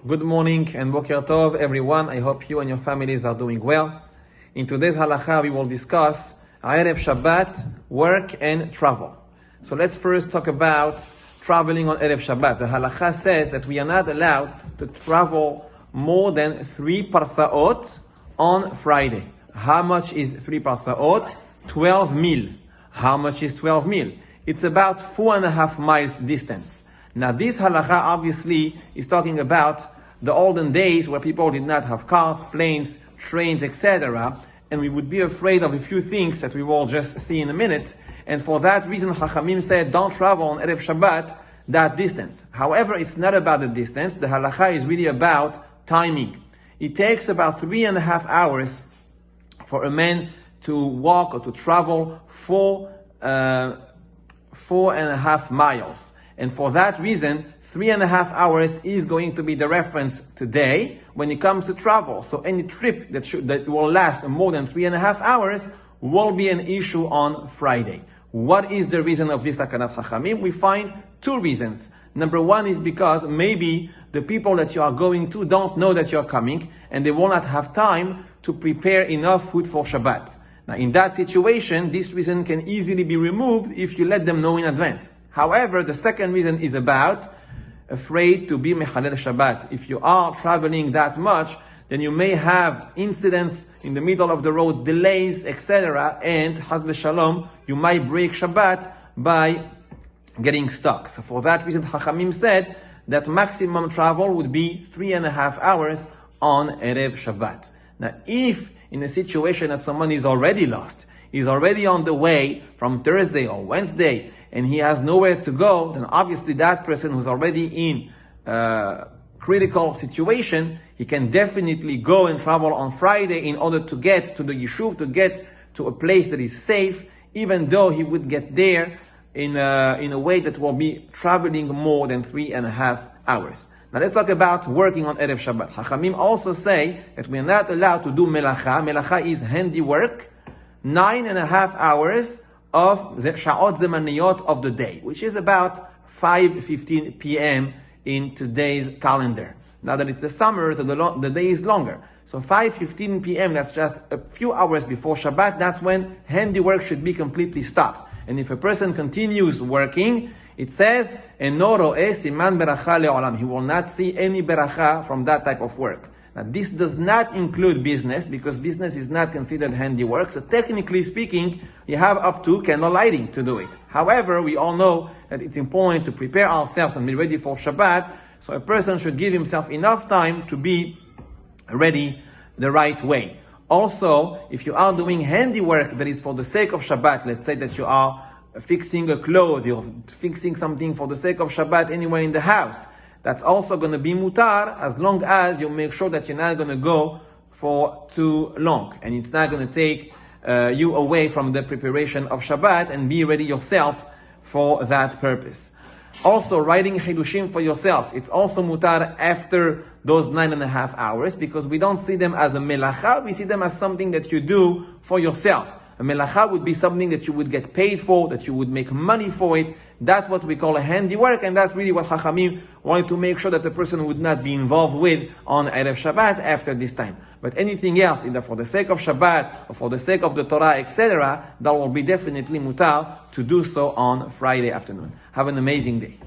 Good morning and Boker Tov, everyone. I hope you and your families are doing well. In today's Halacha, we will discuss Erev Shabbat, work and travel. So let's first talk about traveling on Erev Shabbat. The Halacha says that we are not allowed to travel more than 3 parsaot on Friday. How much is 3 parsaot? 12 mil. How much is 12 mil? It's about 4.5 miles distance. Now this halakha obviously is talking about the olden days where people did not have cars, planes, trains, etc. And we would be afraid of a few things that we will just see in a minute. And for that reason, Chachamim said, don't travel on Erev Shabbat that distance. However, it's not about the distance. The halakha is really about timing. It takes about 3.5 hours for a man to walk or to travel 4.5 miles. And for that reason, 3.5 hours is going to be the reference today when it comes to travel. So any trip that will last more than 3.5 hours will be an issue on Friday. What is the reason of this takanat chachamim? We find 2 reasons. Number 1 is because maybe the people that you are going to don't know that you are coming and they will not have time to prepare enough food for Shabbat. Now in that situation, this reason can easily be removed if you let them know in advance. However, the second reason is about afraid to be mechalel Shabbat. If you are traveling that much, then you may have incidents in the middle of the road, delays, etc. And Chas v'Shalom, you might break Shabbat by getting stuck. So for that reason, Chachamim said that maximum travel would be 3.5 hours on Erev Shabbat. Now, if in a situation that someone is already lost, is already on the way from Thursday or Wednesday, and he has nowhere to go, then obviously that person who's already in critical situation, he can definitely go and travel on Friday in order to get to the Yishuv, to get to a place that is safe, even though he would get there in a way that will be traveling more than 3.5 hours. Now let's talk about working on Erev Shabbat. Chachamim also say that we are not allowed to do melacha. Melacha is handiwork, 9.5 hours of the sha'ot zemaniyot of the day, which is about 5:15 p.m. in today's calendar. Now that it's the summer, so the day is longer. So 5:15 p.m., that's just a few hours before Shabbat, that's when handiwork should be completely stopped. And if a person continues working, it says, "Eno ro'eh siman beracha le'olam." He will not see any beracha from that type of work. Now this does not include business, because business is not considered handiwork. So technically speaking, you have up to candle lighting to do it. However, we all know that it's important to prepare ourselves and be ready for Shabbat. So a person should give himself enough time to be ready the right way. Also, if you are doing handiwork that is for the sake of Shabbat, let's say that you are fixing a cloth, you're fixing something for the sake of Shabbat anywhere in the house, that's also going to be mutar, as long as you make sure that you're not going to go for too long. And it's not going to take you away from the preparation of Shabbat, and be ready yourself for that purpose. Also, writing chidushim for yourself, it's also mutar after those 9.5 hours, because we don't see them as a melacha, we see them as something that you do for yourself. A melacha would be something that you would get paid for, that you would make money for it. That's what we call a handiwork, and that's really what Chachamim wanted to make sure that the person would not be involved with on Erev Shabbat after this time. But anything else, either for the sake of Shabbat or for the sake of the Torah, etc., that will be definitely mutar to do so on Friday afternoon. Have an amazing day.